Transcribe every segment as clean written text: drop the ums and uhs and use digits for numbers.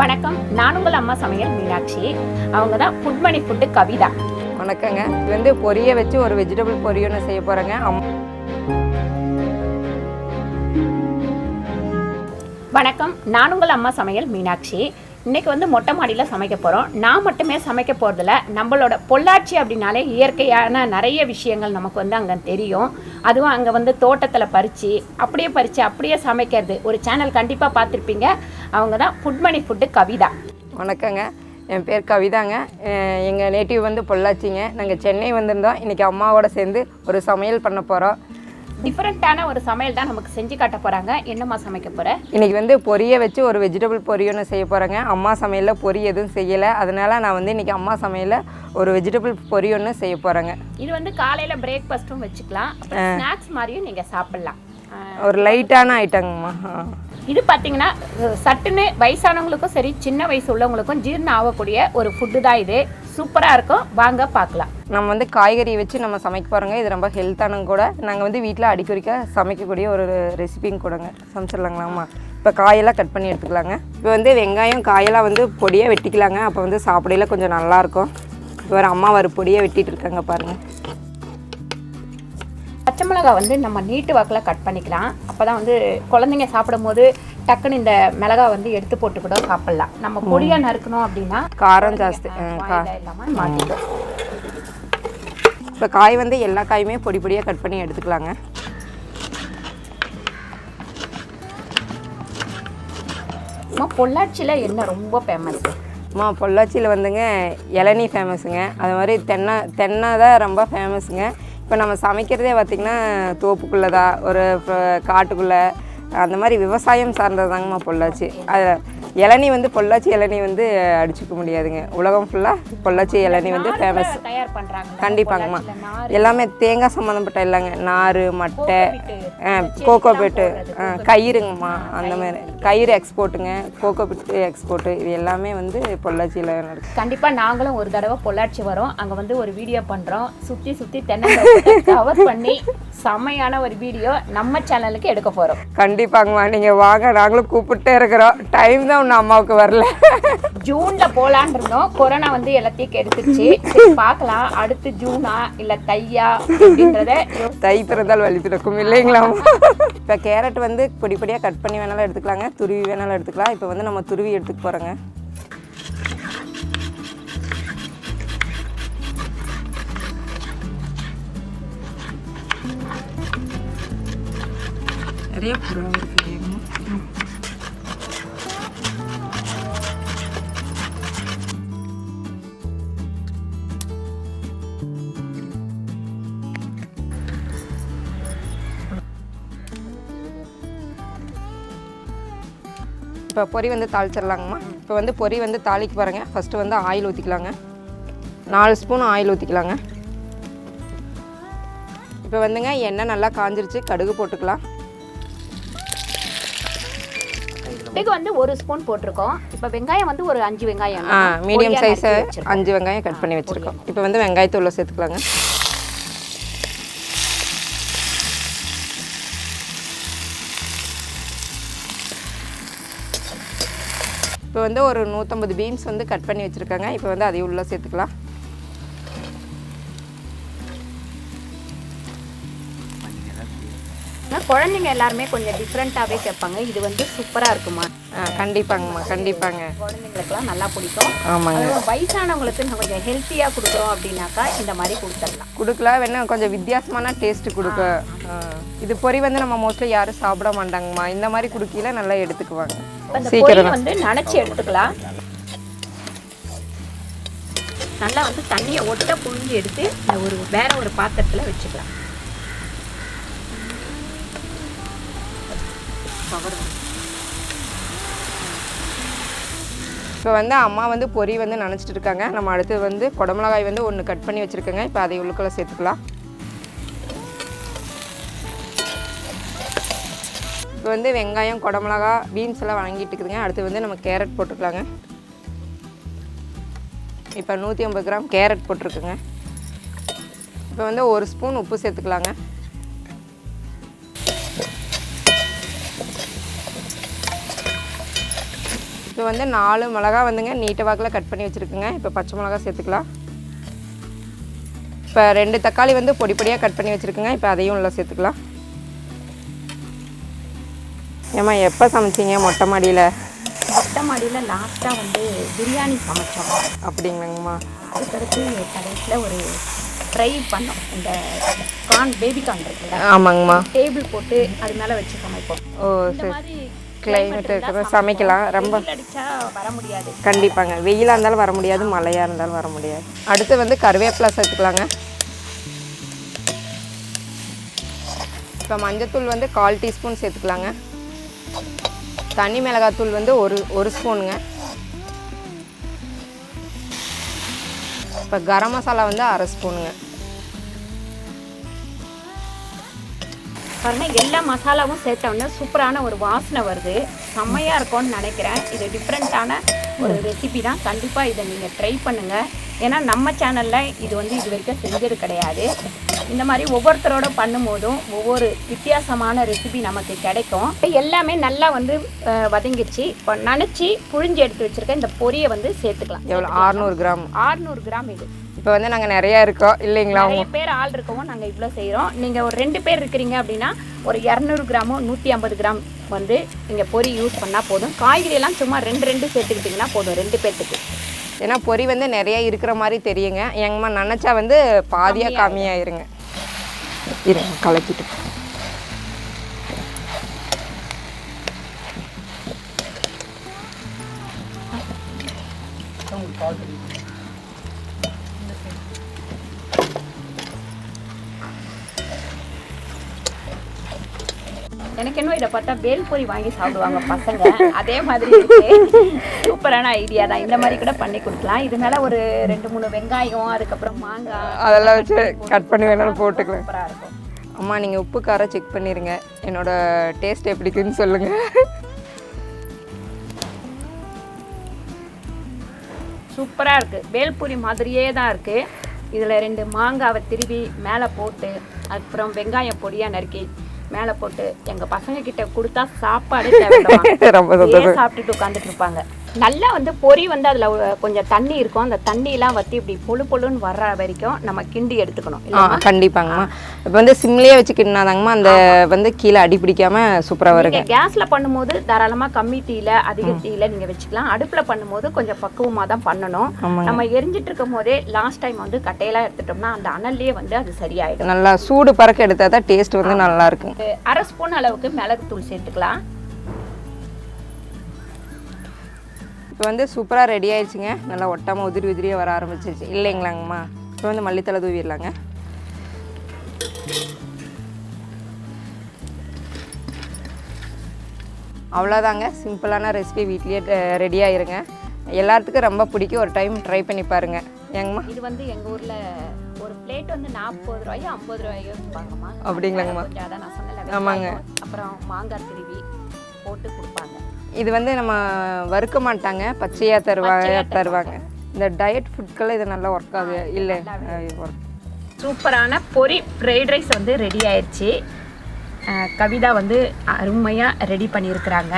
வணக்கம், நான் உங்கள் அம்மா சமையல் மீனாட்சி. அவங்க தான் ஃபுட் மணி ஃபுட்டு கவிதா. வணக்கங்க. இது வந்து பொரியை வச்சு ஒரு வெஜிடபிள் பொரி ஒன்று செய்ய போகிறேங்க. வணக்கம், நான் உங்கள் அம்மா சமையல் மீனாட்சி. இன்றைக்கி வந்து மொட்டை மாடியில் சமைக்க போகிறோம். நான் மட்டுமே சமைக்க போகிறதில்ல, நம்மளோட பொள்ளாச்சி அப்படின்னாலே இயற்கையான நிறைய விஷயங்கள் நமக்கு வந்து அங்கே தெரியும். அதுவும் அங்கே வந்து தோட்டத்தில் பறித்து அப்படியே சமைக்கிறது ஒரு சேனல் கண்டிப்பாக பார்த்துருப்பீங்க. அவங்க தான் ஃபுட் மணி ஃபுட்டு கவிதா. வணக்கங்க, என் பேர் கவிதாங்க. எங்கள் நேட்டிவ் வந்து பொள்ளாச்சிங்க. நாங்கள் சென்னை வந்திருந்தோம். இன்றைக்கி அம்மாவோட சேர்ந்து ஒரு சமையல் பண்ண போகிறோம். டிஃப்ரெண்ட்டான ஒரு சமையல் தான் நமக்கு செஞ்சு காட்ட போகிறாங்க. என்னம்மா சமைக்க போகிற? இன்றைக்கி வந்து பொரியை வச்சு ஒரு வெஜிடபிள் பொரி ஒன்று செய்ய போகிறேங்க. அம்மா சமையலில் பொரி எதுவும் செய்யலை, அதனால் நான் வந்து இன்றைக்கி அம்மா சமையலில் ஒரு வெஜிடபிள் பொரி ஒன்று செய்ய போகிறேங்க. இது வந்து காலையில் பிரேக்ஃபாஸ்ட்டும் வச்சுக்கலாம், ஸ்நாக்ஸ் மாதிரியும் நீங்கள் சாப்பிட்லாம். ஒரு லைட்டான ஐட்டங்கம்மா. இது பார்த்தீங்கன்னா சட்டுன்னு வயசானவங்களுக்கும் சரி, சின்ன வயசு உள்ளவங்களுக்கும் ஜீரணம் ஆகக்கூடிய ஒரு ஃபுட்டு தான். இது சூப்பராக இருக்கும், வாங்க பார்க்கலாம். நம்ம வந்து காய்கறி வச்சு நம்ம சமைக்க போகிறோங்க. இது ரொம்ப ஹெல்த்தானங்க கூட. நாங்கள் வந்து வீட்டில் அடிக்கடிக்க சமைக்கக்கூடிய ஒரு ரெசிபிங்க கூடங்க. சமைச்சிடலாங்களாம்மா. இப்போ காயெல்லாம் கட் பண்ணி எடுத்துக்கலாங்க. இப்போ வந்து வெங்காயம் காயெல்லாம் வந்து பொடியாக வெட்டிக்கலாங்க. அப்போ வந்து சாப்பிடையில கொஞ்சம் நல்லாயிருக்கும். இப்போ ஒரு அம்மா ஒரு பொடியாக வெட்டிகிட்டு இருக்காங்க பாருங்கள். பச்சை மிளகா வந்து நம்ம நீட்டு வாக்கில் கட் பண்ணிக்கலாம். அப்போ தான் வந்து குழந்தைங்க சாப்பிடும் போது டக்குன்னு இந்த மிளகா வந்து எடுத்து போட்டு கூட சாப்பிட்லாம். நம்ம பொடியாக நறுக்கணும் அப்படின்னா காரம் ஜாஸ்தி இல்லாமல் மாட்டிடும். இப்போ காய் வந்து எல்லா காயுமே பொடி பொடியாக கட் பண்ணி எடுத்துக்கலாங்க. பொள்ளாச்சியில் என்ன ரொம்ப ஃபேமஸ்? பொள்ளாச்சியில் வந்துங்க இளநீ ஃபேமஸுங்க. அது மாதிரி தென்னை தான் ரொம்ப ஃபேமஸுங்க. இப்போ நம்ம சமைக்கிறதே பார்த்திங்கன்னா தோப்புக்குள்ளே தான், ஒரு காட்டுக்குள்ளே, அந்த மாதிரி விவசாயம் சார்ந்தது தாங்கம்மா பொள்ளாச்சி. அது இளநீ வந்து பொள்ளாச்சி இளநீ வந்து அடிச்சுக்க முடியாதுங்க. உலகம் ஃபுல்லாக பொள்ளாச்சி இளநீ வந்து ஃபேமஸ். கண்டிப்பாங்கம்மா. எல்லாமே தேங்காய் சம்மந்தப்பட்ட இல்லைங்க, நார், மட்டை, கோகோ பீட்டு, கயிறுங்கம்மா. அந்த மாதிரி கயிறு எக்ஸ்போர்ட்டுங்க, கோகோ பீட்டு எக்ஸ்போர்ட்டு, இது எல்லாமே வந்து பொள்ளாச்சியில் நடக்குது. கண்டிப்பாக நாங்களும் ஒரு தடவை பொள்ளாச்சி வரோம். அங்கே வந்து ஒரு வீடியோ பண்ணுறோம். சுற்றி தென்னை கவர் பண்ணி செம்மையான ஒரு வீடியோ நம்ம சேனலுக்கு எடுக்க போகிறோம். கண்டிப்பாங்கம்மா, நீங்கள் வாங்க, நாங்களும் கூப்பிட்டே இருக்கிறோம். டைம் தான் ஒன்றும் அம்மாவுக்கு வரல. ஜூனில் போகலான் இருந்தோம், கொரோனா வந்து எல்லாத்தையும் கெடுத்துச்சு. பார்க்கலாம், அடுத்து ஜூனா இல்லை தையா அப்படின்றத. தை பிறந்தால் வழி பிறக்கும் இல்லைங்களா? இப்போ கேரட் வந்து பொடி பொடியாக கட் பண்ணி வேணாலும் எடுத்துக்கலாங்க, துருவி வேணாலும் எடுத்துக்கலாம். இப்போ வந்து நம்ம துருவி எடுத்துக்க போகிறோங்க. நிறைய புறம் இருக்கு. இப்போ பொரி வந்து தாளிச்சிடலாங்கம்மா. இப்போ வந்து பொரி வந்து தாளிக்க பாருங்க. ஃபஸ்ட்டு வந்து ஆயில் ஊற்றிக்கலாங்க. 4 ஸ்பூன் ஆயில் ஊற்றிக்கலாங்க. இப்போ வந்துங்க எண்ணெய் நல்லா காஞ்சிருச்சு, கடுகு போட்டுக்கலாம். இதுக்கு வந்து 1 ஸ்பூன் போட்டிருக்கோம். இப்போ வெங்காயம் வந்து ஒரு 5 வெங்காயம், மீடியம் சைஸு 5 வெங்காயம் கட் பண்ணி வச்சுருக்கோம். இப்போ வந்து வெங்காயத்தை உள்ள சேர்த்துக்கலாங்க. இப்போ வந்து ஒரு 150 பீன்ஸ் வந்து கட் பண்ணி வச்சுருக்காங்க. இப்போ வந்து அதையும் உள்ளே சேர்த்துக்கலாம். குழந்தைங்க எல்லாருமே கொஞ்சம் டிஃப்ரெண்ட்டாகவே கேட்பாங்க. இது வந்து சூப்பராக இருக்குமா? கண்டிப்பாங்கம்மா, கண்டிப்பாங்க. குழந்தைங்களுக்குலாம் நல்லா பிடிக்கும். ஆமாங்க. வயசானவங்களுக்கு நம்ம கொஞ்சம் ஹெல்த்தியாக கொடுக்குறோம் அப்படின்னாக்கா இந்த மாதிரி கொடுக்கலாம். வேணால் கொஞ்சம் வித்தியாசமான டேஸ்ட்டு கொடுக்கும். இது பொரி வந்து நம்ம மோஸ்ட்லி யாரும் சாப்பிட மாட்டாங்கம்மா. இந்த மாதிரி குடுக்கையில் நல்லா எடுத்துக்குவாங்க. சீக்கிரம் வந்து நனைச்சி எடுத்துக்கலாம். நல்லா வந்து தண்ணியை ஒட்ட புழிஞ்சு எடுத்து வேற ஒரு பாத்திரத்தில் வச்சுக்கலாம். இப்போ வந்து அம்மா வந்து பொரி வந்து நனைச்சிட்டு இருக்காங்க. நம்ம அடுத்து வந்து குடமிளகாய் வந்து 1 கட் பண்ணி வச்சுருக்கேங்க. இப்போ அதை உள்ளுக்குள்ளே சேர்த்துக்கலாம். இப்போ வந்து வெங்காயம், குடமிளகா, பீன்ஸ் எல்லாம் வணங்கிட்டு இருக்குதுங்க. அடுத்து வந்து நம்ம கேரட் போட்டுக்கலாங்க. இப்போ 150 கிராம் கேரட் போட்டிருக்குங்க. இப்போ வந்து 1 ஸ்பூன் உப்பு சேர்த்துக்கலாங்க. இப்போ வந்து 4 மிளகா வந்துங்க நீட்ட வாக்கில் கட் பண்ணி வச்சுருக்குங்க. இப்போ பச்சை மிளகா சேர்த்துக்கலாம். இப்போ 2 தக்காளி வந்து பொடி பொடியாக கட் பண்ணி வச்சுருக்குங்க. இப்போ அதையும் உள்ள சேர்த்துக்கலாம். ஏம்மா எப்போ சமைச்சிங்க மொட்டை மாடியில்? மொட்டை மாடியில் லாஸ்ட்டாக வந்து பிரியாணி சமைச்சோம். அப்படிங்களாங்கம்மா. அதுக்கடுத்து கடைசியில் ஒரு ஃப்ரை பண்ணோம். இந்த பேபி கார்ன் இருக்குல்ல, ஆமாங்கம்மா. டேபிள் போட்டு அது மேலே வச்சு சமைப்போம். ஓ சரி. கிளைமேட் இருக்கிற சமைக்கலாம். ரொம்ப அடிச்சா வர முடியாது. கண்டிப்பாங்க. வெயிலாக இருந்தாலும் வர முடியாது, மழையாக இருந்தாலும் வர முடியாது. அடுத்து வந்து கருவேப்பிலை சேர்த்துக்கலாங்க. இப்போ மஞ்சத்தூள் வந்து 1/4 டீஸ்பூன் சேர்த்துக்கலாங்க. தனி மிளகாத்தூள் வந்து ஒரு ஸ்பூனுங்க. இப்போ கரம் மசாலா வந்து 1/2 ஸ்பூனுங்க. பாருங்க, எல்லா மசாலாவும் சேர்த்தோன்னே சூப்பரான ஒரு வாசனை வருது. செம்மையாக இருக்கும்னு நினைக்கிறேன். இது டிஃப்ரெண்ட்டான ஒரு ரெசிபி தான். கண்டிப்பாக இதை நீங்கள் ட்ரை பண்ணுங்கள். ஏன்னா நம்ம சேனலில் இது வந்து இது வரைக்கும் செஞ்சது கிடையாது. இந்த மாதிரி ஒவ்வொருத்தரோட பண்ணும்போதும் ஒவ்வொரு வித்தியாசமான ரெசிபி நமக்கு கிடைக்கும். எல்லாமே நல்லா வந்து வதங்கிடுச்சு. இப்போ நனைச்சி புழிஞ்சு எடுத்து வச்சுருக்கேன் இந்த பொரியை வந்து சேர்த்துக்கலாம். எவ்வளோ? 600 கிராம். 600 கிராம் இது. இப்போ வந்து நாங்கள் நிறையா இருக்கோம் இல்லைங்களா? நிறைய பேர் ஆள் இருக்கவும் நாங்கள் இவ்வளோ செய்கிறோம். நீங்கள் ஒரு 2 பேர் இருக்கிறீங்க அப்படின்னா ஒரு 200 கிராமோ 150 கிராம் வந்து நீங்கள் பொரி யூஸ் பண்ணால் போதும். காய்கறியெல்லாம் சும்மா 2 சேர்த்துக்கிட்டிங்கன்னா போதும் 2 பேர்த்துக்கு. ஏன்னா பொரி வந்து நிறைய இருக்கிற மாதிரி தெரியுங்க. எங்கம்மா நினச்சா வந்து பாதியாக கம்மியாயிருங்க. இருங்க கலக்கிட்டு. எனக்கு இன்னும் இதை பார்த்தா வேல்பொரி வாங்கி சாப்பிடுவாங்க பசங்க. அதே மாதிரி இருக்கு. சூப்பரான ஐடியா தான். இந்த மாதிரி கூட பண்ணி கொடுக்கலாம். இது மேலே ஒரு 2-3 வெங்காயம், அதுக்கப்புறம் மாங்காய் அதெல்லாம் வச்சு கட் பண்ணி வேணாலும் போட்டுக்கலாம். சூப்பராக இருக்கும். அம்மா நீங்கள் உப்பு காரம் செக் பண்ணிடுங்க. என்னோட டேஸ்ட் எப்படி இருக்குன்னு சொல்லுங்கள். சூப்பராக இருக்குது. வேல்பொரி மாதிரியே தான் இருக்குது. இதில் 2 மாங்காவை திருவி மேலே போட்டு, அதுக்கப்புறம் வெங்காயம் பொடியாக நறுக்கி மேலே போட்டு எங்கள் பசங்க கிட்ட கொடுத்தா சாப்பாடு ரொம்ப சாப்பிட்டுட்டு உட்காந்துட்டு இருப்பாங்க. நல்லா வந்து பொரி வந்து அதில் கொஞ்சம் தண்ணி இருக்கும். அந்த தண்ணியெலாம் வற்றி இப்படி பொழுன்னு வர்ற வரைக்கும் நம்ம கிண்டி எடுத்துக்கணும். கண்டிப்பாங்கம்மா. இப்போ வந்து சிம்லேயே வச்சு கிண்டினாதாங்கம்மா அந்த வந்து கீழே அடி பிடிக்காம சூப்பராக வருங்க. கேஸில் பண்ணும்போது தாராளமாக கம்மி தீயில அதிக தீயில நீங்கள் வச்சுக்கலாம். அடுப்பில் பண்ணும்போது கொஞ்சம் பக்குவமாக தான் பண்ணணும். நம்ம எரிஞ்சிட்டு இருக்கும் போதே லாஸ்ட் டைம் வந்து கட்டையெல்லாம் எடுத்துட்டோம்னா அந்த அனல்லையே வந்து அது சரியாயிடும். நல்லா சூடு பறக்க எடுத்தால் தான் டேஸ்ட் வந்து நல்லா இருக்கும். 1/2 ஸ்பூன் அளவுக்கு மிளகுத்தூள் சேர்த்துக்கலாம். இப்போ வந்து சூப்பராக ரெடி ஆயிடுச்சுங்க. நல்லா ஒட்டாமல் உதிரியாக வர ஆரம்பிச்சிருச்சு இல்லைங்களாங்கம்மா? இப்போ வந்து மல்லித்தலை தூவிடலாங்க. அவ்வளோதாங்க. சிம்பிளான ரெசிபி வீட்லேயே ரெடி ஆயிருங்க. எல்லாத்துக்கும் ரொம்ப பிடிக்கும். ஒரு டைம் ட்ரை பண்ணி பாருங்கள். ஏங்கம்மா? இது வந்து எங்கள் ஊரில் ஒரு பிளேட் வந்து 40 ரூபாயோ 50 ரூபாயோ விற்பாங்கம்மா. அப்படிங்களாங்கம்மா? அதான் நான் சொன்னேன். ஆமாங்க. அப்புறம் மாங்காய் திருவி போட்டு கொடுப்பாங்க. இது வந்து நம்ம வறுக்க மாட்டாங்க, பச்சையாக தருவாங்க. இந்த டயட் ஃபுட்கெல்லாம் இது நல்லா ஒர்க் ஆகுது இல்லை? சூப்பரான பொரி ஃப்ரைட் ரைஸ் வந்து ரெடி ஆயிடுச்சு. கவிதா வந்து அருமையாக ரெடி பண்ணியிருக்கிறாங்க.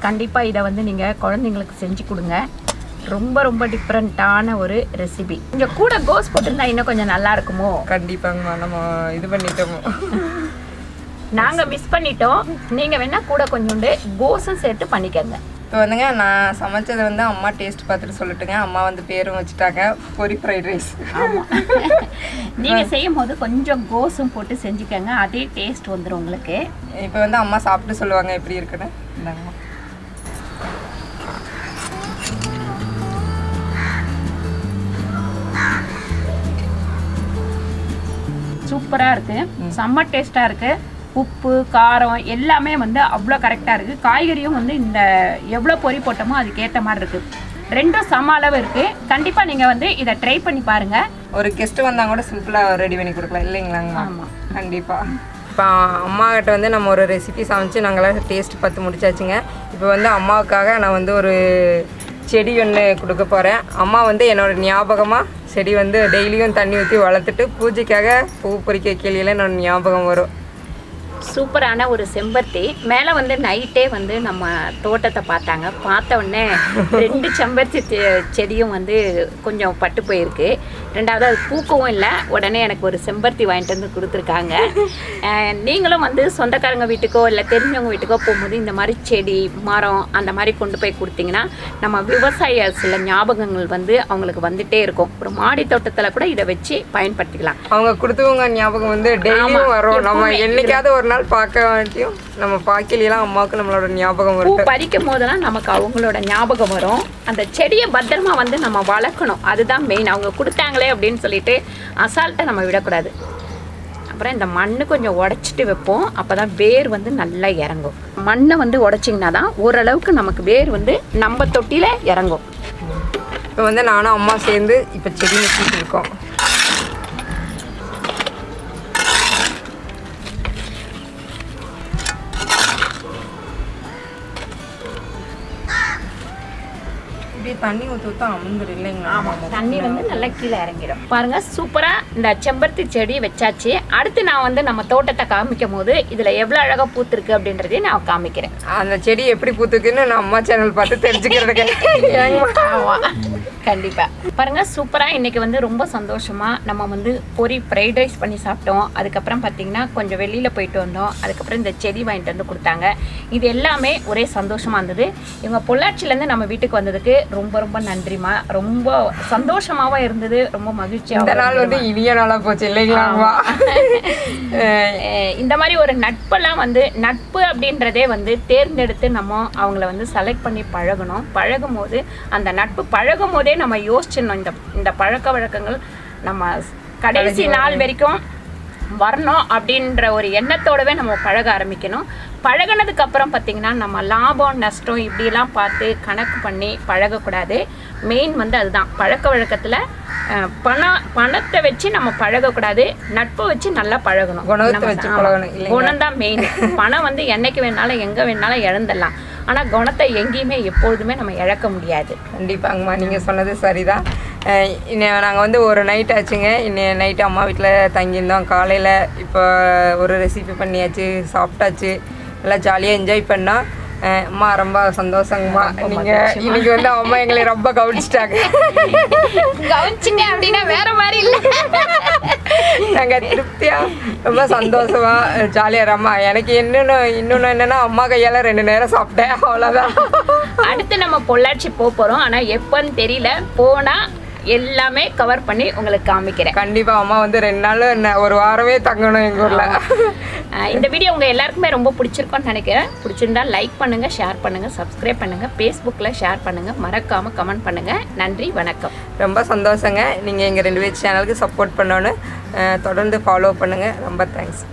கண்டிப்பாக இதை வந்து நீங்கள் குழந்தைங்களுக்கு செஞ்சு கொடுங்க. ரொம்ப டிஃப்ரெண்ட்டான ஒரு ரெசிபி. இங்கே கூட கோஸ் போட்டிருந்தா இன்னும் கொஞ்சம் நல்லா இருக்குமோ? கண்டிப்பாங்கம்மா. நம்ம இது பண்ணிட்டோமோ, நாங்கள் மிஸ் பண்ணிட்டோம். நீங்கள் வேணால் கூட கொஞ்சோண்டு கோஸும் சேர்த்து பண்ணிக்கங்க. இப்போ வந்துங்க நான் சமைச்சதை வந்து அம்மா டேஸ்ட் பார்த்துட்டு சொல்லட்டுங்க. அம்மா வந்து பேரும் வச்சுட்டாங்க, பொரி ஃப்ரைட் ரைஸ். ஆமாம், நீங்கள் செய்யும் போது கொஞ்சம் கோஸும் போட்டு செஞ்சுக்கோங்க. அதே டேஸ்ட் வந்துடும் உங்களுக்கு. இப்போ வந்து அம்மா சாப்பிட்டு சொல்லுவாங்க எப்படி இருக்குன்னு. இந்தாங்கம்மா. சூப்பராக இருக்குது. செம்ம டேஸ்ட்டாக இருக்குது. உப்பு காரம் எல்லாமே வந்து அவ்வளோ கரெக்டாக இருக்குது. காய்கறியும் வந்து இந்த எவ்வளோ பொரி போட்டோமோ அதுக்கேற்ற மாதிரி இருக்குது. ரெண்டும் சம அளவு இருக்குது. கண்டிப்பாக நீங்கள் வந்து இதை ட்ரை பண்ணி பாருங்கள். ஒரு கெஸ்ட்டு வந்தால் கூட சிம்பிளாக ரெடி பண்ணி கொடுக்கலாம் இல்லைங்களாங்க? ஆமாம், கண்டிப்பாக. இப்போ அம்மாக்கிட்ட வந்து நம்ம ஒரு ரெசிபி சமைச்சு நாங்களாம் டேஸ்ட் பார்த்து முடிச்சாச்சுங்க. இப்போ வந்து அம்மாவுக்காக நான் வந்து ஒரு செடி ஒன்று கொடுக்க போகிறேன். அம்மா வந்து என்னோடய ஞாபகமாக செடி வந்து டெய்லியும் தண்ணி ஊற்றி வளர்த்துட்டு பூஜைக்காக பூ பொறிக்க கேள்வியில் என்னோடய ஞாபகம் வரும். சூப்பரான ஒரு செம்பருத்தி. மேலே வந்து நைட்டே வந்து நம்ம தோட்டத்தை பார்த்தாங்க. பார்த்த உடனே 2 செம்பருத்தி செடியும் வந்து கொஞ்சம் பட்டு போயிருக்கு. 2வது அது பூக்கவும் இல்லை. உடனே எனக்கு ஒரு செம்பருத்தி வாங்கிட்டு வந்து கொடுத்துருக்காங்க. நீங்களும் வந்து சொந்தக்காரங்க வீட்டுக்கோ இல்லை தெரிஞ்சவங்க வீட்டுக்கோ போகும்போது இந்த மாதிரி செடி மரம் அந்த மாதிரி கொண்டு போய் கொடுத்தீங்கன்னா நம்ம விவசாய சில ஞாபகங்கள் வந்து அவங்களுக்கு வந்துட்டே இருக்கும். ஒரு மாடி தோட்டத்தில் கூட இதை வச்சு பயன்படுத்திக்கலாம். அவங்க கொடுத்தவங்க ஞாபகம் வந்து டெய்லியும் வரும். நம்ம என்னைக்காவது ஒரு நாள் பார்க்க வேண்டியும் நம்ம பாக்கிலாம் அம்மாவுக்கு நம்மளோட ஞாபகம் வரும். பூ பறிக்கும் போதெல்லாம் நமக்கு அவங்களோட ஞாபகம் வரும். அந்த செடியை பத்திரமா வந்து நம்ம வளர்க்கணும். அதுதான் மெயின். அவங்க கொடுத்தாங்களே அப்படின்னு சொல்லிட்டு அசால்ட்டை நம்ம விடக்கூடாது. அப்புறம் இந்த மண்ணு கொஞ்சம் உடைச்சிட்டு வைப்போம். அப்போ தான் வேர் வந்து நல்லா இறங்கும். மண்ணை வந்து உடைச்சிங்கன்னா தான் ஓரளவுக்கு நமக்கு வேர் வந்து நம்ம தொட்டியில் இறங்கும். இப்போ வந்து நானும் அம்மா சேர்ந்து இப்போ செடி நட்டிட்டு இருக்கோம். தண்ணி ஊற்ற அமுந்துடும் இல்லைங்களா? ஆமாம், தண்ணி வந்து நல்லா கீழே இறங்கிடும். பாருங்க, சூப்பராக இந்த செம்பருத்தி செடி வச்சாச்சு. அடுத்து நான் வந்து நம்ம தோட்டத்தை காமிக்கும் போது இதில் எவ்வளோ அழகாக பூத்துருக்கு அப்படின்றதையும் நான் காமிக்கிறேன். அந்த செடி எப்படி பூத்துக்குன்னு நான் அம்மா சேனல் பார்த்து தெரிஞ்சுக்கிறதுக்கு. கண்டிப்பாக பாருங்கள், சூப்பராக இன்றைக்கி வந்து ரொம்ப சந்தோஷமாக நம்ம வந்து பொரி ஃப்ரைட் ரைஸ் பண்ணி சாப்பிட்டோம். அதுக்கப்புறம் பார்த்திங்கன்னா கொஞ்சம் வெளியில் போயிட்டு வந்தோம். அதுக்கப்புறம் இந்த செடி வாங்கிட்டு வந்து கொடுத்தாங்க. இது எல்லாமே ஒரே சந்தோஷமாக இருந்தது. இவங்க பொள்ளாச்சிலேருந்து நம்ம வீட்டுக்கு வந்ததுக்கு ரொம்ப ரொம்ப நன்றிமா. ரொம்ப சந்தோஷமாகவும் இருந்தது, ரொம்ப மகிழ்ச்சியாக. இந்த நாள் வந்து இனிய நாளாக போச்சு இல்லைங்களா? இந்த மாதிரி ஒரு நட்பெல்லாம் வந்து நட்பு அப்படின்றதே வந்து தேர்ந்தெடுத்து நம்ம அவங்கள வந்து செலக்ட் பண்ணி பழகணும். பழகும் போது அந்த நட்பு பழகும் போதே நம்ம யோசிச்சிடணும். இந்த பழக்க வழக்கங்கள் நம்ம கடைசி நாள் வரைக்கும் வரணும் அப்படின்ற ஒரு எண்ணத்தோடவே நம்ம பழக ஆரம்பிக்கணும். பழகினதுக்கு அப்புறம் பார்த்திங்கன்னா நம்ம லாபம் நஷ்டம் இப்படிலாம் பார்த்து கணக்கு பண்ணி பழகக்கூடாது. மெயின் வந்து அதுதான், பழக்க வழக்கத்தில் பணத்தை வச்சு நம்ம பழகக்கூடாது, நட்பை வச்சு நல்லா பழகணும். குணம் தான் மெயின். பணம் வந்து என்னைக்கு வேணாலும் எங்கே வேணாலும் இழந்துடலாம். ஆனால் குணத்தை எங்கேயுமே எப்பொழுதுமே நம்ம இழக்க முடியாது. கண்டிப்பாங்கம்மா, நீங்கள் சொன்னது சரிதான். நாங்கள் வந்து ஒரு நைட் ஆச்சுங்க. இன்னைய நைட்டு அம்மா வீட்டில் தங்கியிருந்தோம். காலையில் இப்போ ஒரு ரெசிபி பண்ணியாச்சு, சாப்பிட்டாச்சு, நல்லா ஜாலியாக என்ஜாய் பண்ணோம். அம்மா ரொம்ப சந்தோஷங்கம்மா. நீங்கள் இன்னைக்கு வந்து அம்மா எங்களை ரொம்ப கவனிச்சிட்டாங்க. கவனிச்சிங்க அப்படின்னா வேற மாதிரி இல்லை, நாங்கள் திருப்தியாக ரொம்ப சந்தோஷமாக ஜாலியாக அம்மா. எனக்கு இன்னொன்று என்னென்னா அம்மா கையால் 2 நேரம் சாப்பிட்டேன், அவ்வளோதான். அடுத்து நம்ம பொள்ளாச்சி போகிறோம். ஆனால் எப்போன்னு தெரியல. போனால் எல்லாமே கவர் பண்ணி உங்களுக்கு காமிக்கிறேன். கண்டிப்பாக அம்மா வந்து 2 நாள் ஒரு வாரமே தங்கணும் எங்கள் ஊரில். இந்த வீடியோ உங்கள் எல்லாருக்குமே ரொம்ப பிடிச்சிருக்கோன்னு நினைக்கிறேன். பிடிச்சிருந்தா லைக் பண்ணுங்கள், ஷேர் பண்ணுங்கள், சப்ஸ்கிரைப் பண்ணுங்கள், ஃபேஸ்புக்கில் ஷேர் பண்ணுங்கள், மறக்காமல் கமெண்ட் பண்ணுங்கள். நன்றி, வணக்கம். ரொம்ப சந்தோஷங்க. நீங்கள் எங்கள் 2 பேர் சேனலுக்கு சப்போர்ட் பண்ணோன்னு தொடர்ந்து ஃபாலோ பண்ணுங்கள். ரொம்ப தேங்க்ஸ்.